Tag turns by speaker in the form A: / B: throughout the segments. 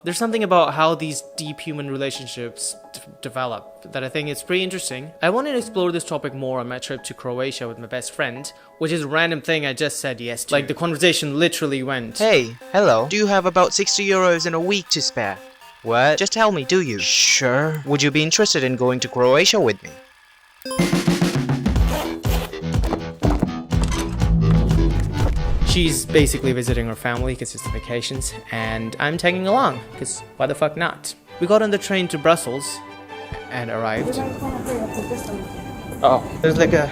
A: There's something about how these deep human relationships develop that I think is pretty interesting. I wanted to explore this topic more on my trip to Croatia with my best friend, which is a random thing I just said yes to. Like, the conversation literally went,
B: Hey, hello. Do you have about 60 euros in a week to spare? What? Just tell me, do you? Sure. Would you be interested in going to Croatia with me?
A: She's basically visiting her family because it's vacations, and I'm tagging along because why the fuck not? We got on the train to Brussels and arrived. Oh, there's like a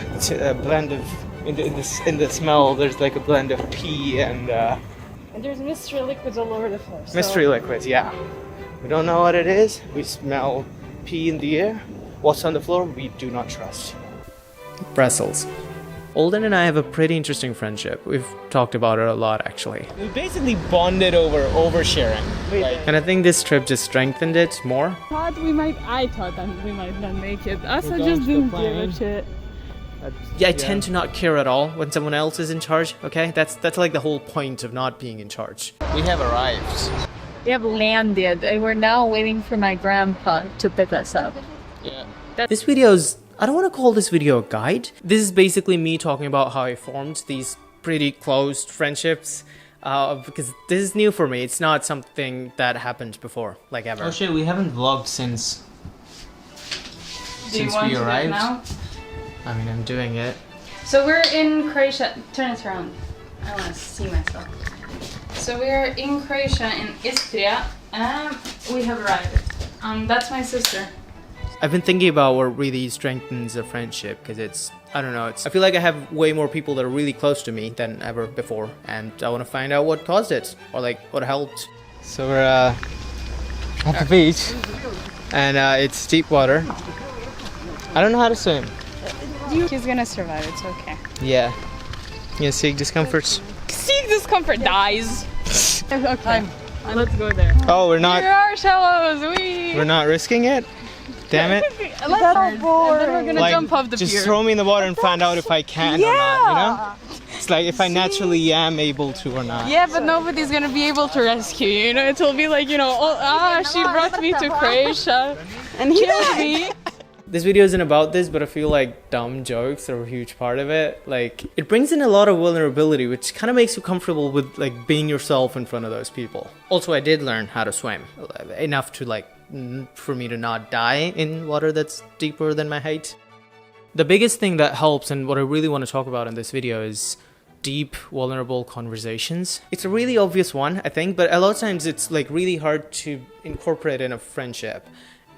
A: blend of in the smell. There's like a blend of pee and
C: there's mystery liquids all over the floor.
A: mystery liquids. Yeah, we don't know what it is. We smell pee in the air. What's on the floor? We do not trust. Brussels. Olden and I have a pretty interesting friendship. We've talked about it a lot, actually. We basically bonded over oversharing. And I think this trip just strengthened it more.
C: I thought that we might not make it. I just didn't give a shit.
A: Yeah, I tend to not care at all when someone else is in charge, okay? That's like the whole point of not being in charge. We have arrived.
C: We have landed, and we're now waiting for my grandpa to pick us up.
A: Yeah. This video's... I don't want to call this video a guide. This is basically me talking about how I formed these pretty close friendships. Because this is new for me. It's not something that happened before, like ever. Oh shit, we haven't vlogged since we arrived. Now? I mean, I'm doing it.
C: So we're in Croatia. Turn it around. I want to see myself. So we're in Croatia, in Istria. We have arrived. That's my sister.
A: I've been thinking about what really strengthens a friendship, because it's, I don't know, I feel like I have way more people that are really close to me than ever before, and I want to find out what caused it, or like what helped. So we're at the beach, and it's deep water. I don't know how to swim.
C: He's gonna survive, it's okay.
A: Yeah. You seek discomforts?
C: Seek discomfort dies. Okay, let's go there.
A: Oh, we're not.
C: Here are shallows,
A: We're not risking it? Damn it.
C: Let's go. And then we're gonna jump off the pier.
A: Just throw me in the water and find out if I can or not, you know? It's like if I naturally am able to or not.
C: Yeah, but nobody's gonna be able to rescue you, you know? It will be like, you know, she brought me to Croatia and killed me.
A: This video isn't about this, but I feel like dumb jokes are a huge part of it. Like, it brings in a lot of vulnerability, which kind of makes you comfortable with, like, being yourself in front of those people. Also, I did learn how to swim. Enough to, like, for me to not die in water that's deeper than my height. The biggest thing that helps, and what I really want to talk about in this video, is deep, vulnerable conversations. It's a really obvious one, I think, but a lot of times it's, like, really hard to incorporate in a friendship.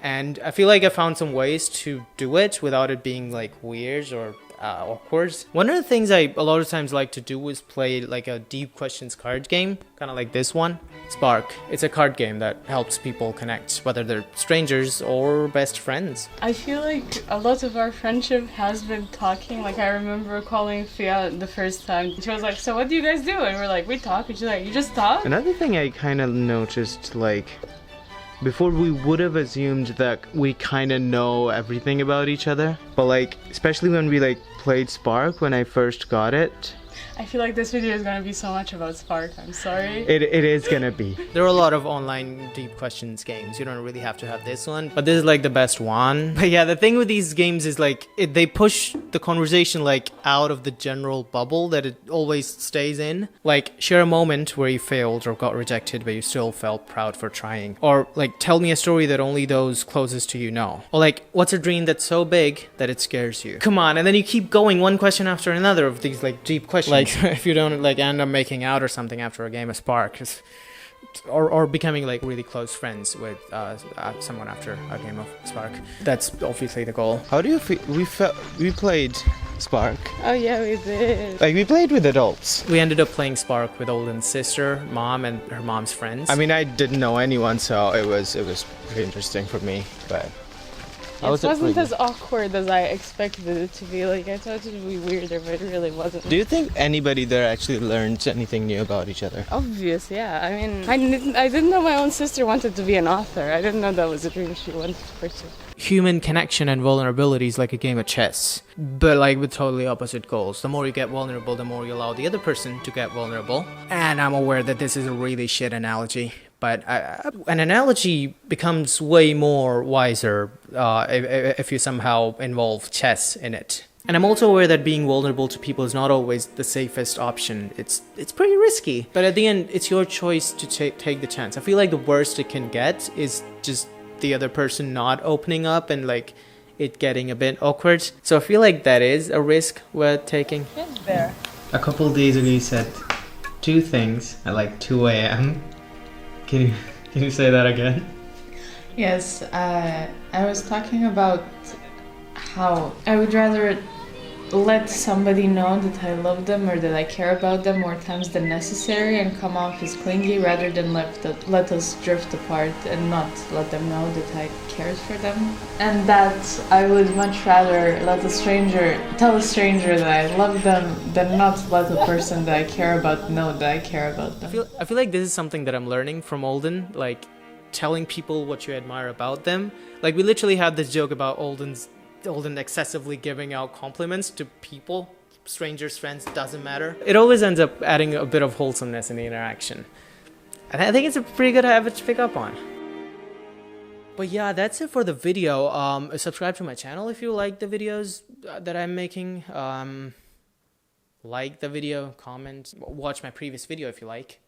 A: And I feel like I found some ways to do it without it being like weird or awkward. One of the things I a lot of times like to do is play like a deep questions card game, kind of like this one. Spark. It's a card game that helps people connect, whether they're strangers or best friends.
C: I feel like a lot of our friendship has been talking. Like, I remember calling Fia the first time. She was like, so what do you guys do? And we're like, we talk. And she's like, you just talk?
A: Another thing I kind of noticed, like, before we would have assumed that we kind of know everything about each other, but like, especially when we like played Spark when I first got it.
C: I feel like this video is gonna be so much about Spark, I'm sorry.
A: It is gonna be. There are a lot of online deep questions games. You don't really have to have this one, but this is like the best one. But yeah, the thing with these games is like, they push the conversation like out of the general bubble that it always stays in. Like, share a moment where you failed or got rejected but you still felt proud for trying. Or like, tell me a story that only those closest to you know. Or like, what's a dream that's so big that it scares you? Come on, and then you keep going one question after another of these like deep questions. Like, if you don't like end up making out or something after a game of Spark, or becoming like really close friends with someone after a game of Spark, that's obviously the goal. How do you feel? We played Spark.
C: Oh yeah, we did.
A: Like, we played with adults. We ended up playing Spark with Olden's sister, mom, and her mom's friends. I mean, I didn't know anyone, so it was pretty interesting for me, but.
C: It wasn't as awkward as I expected it to be. Like, I thought it would be weirder, but it really wasn't.
A: Do you think anybody there actually learned anything new about each other?
C: Obvious, yeah. I mean, I didn't know my own sister wanted to be an author. I didn't know that was a dream she wanted to pursue.
A: Human connection and vulnerability is like a game of chess, but like with totally opposite goals. The more you get vulnerable, the more you allow the other person to get vulnerable. And I'm aware that this is a really shit analogy, But an analogy becomes way more wiser if you somehow involve chess in it. And I'm also aware that being vulnerable to people is not always the safest option. It's pretty risky. But at the end, it's your choice to take the chance. I feel like the worst it can get is just the other person not opening up and like it getting a bit awkward. So I feel like that is a risk worth taking.
C: It's there.
A: A couple of days ago you said 2 things at like 2 a.m. Can you say that again?
D: Yes, I was talking about how I would rather let somebody know that I love them or that I care about them more times than necessary and come off as clingy rather than let us drift apart and not let them know that I cared for them. And that I would much rather tell a stranger that I love them than not let a person that I care about know that I care about them.
A: I feel like this is something that I'm learning from Olden, like telling people what you admire about them. Like we literally had this joke about Olden excessively giving out compliments to people, strangers, friends, doesn't matter. It always ends up adding a bit of wholesomeness in the interaction. And I think it's a pretty good habit to pick up on. But yeah, that's it for the video. Subscribe to my channel if you like the videos that I'm making. Like the video, comment, watch my previous video if you like.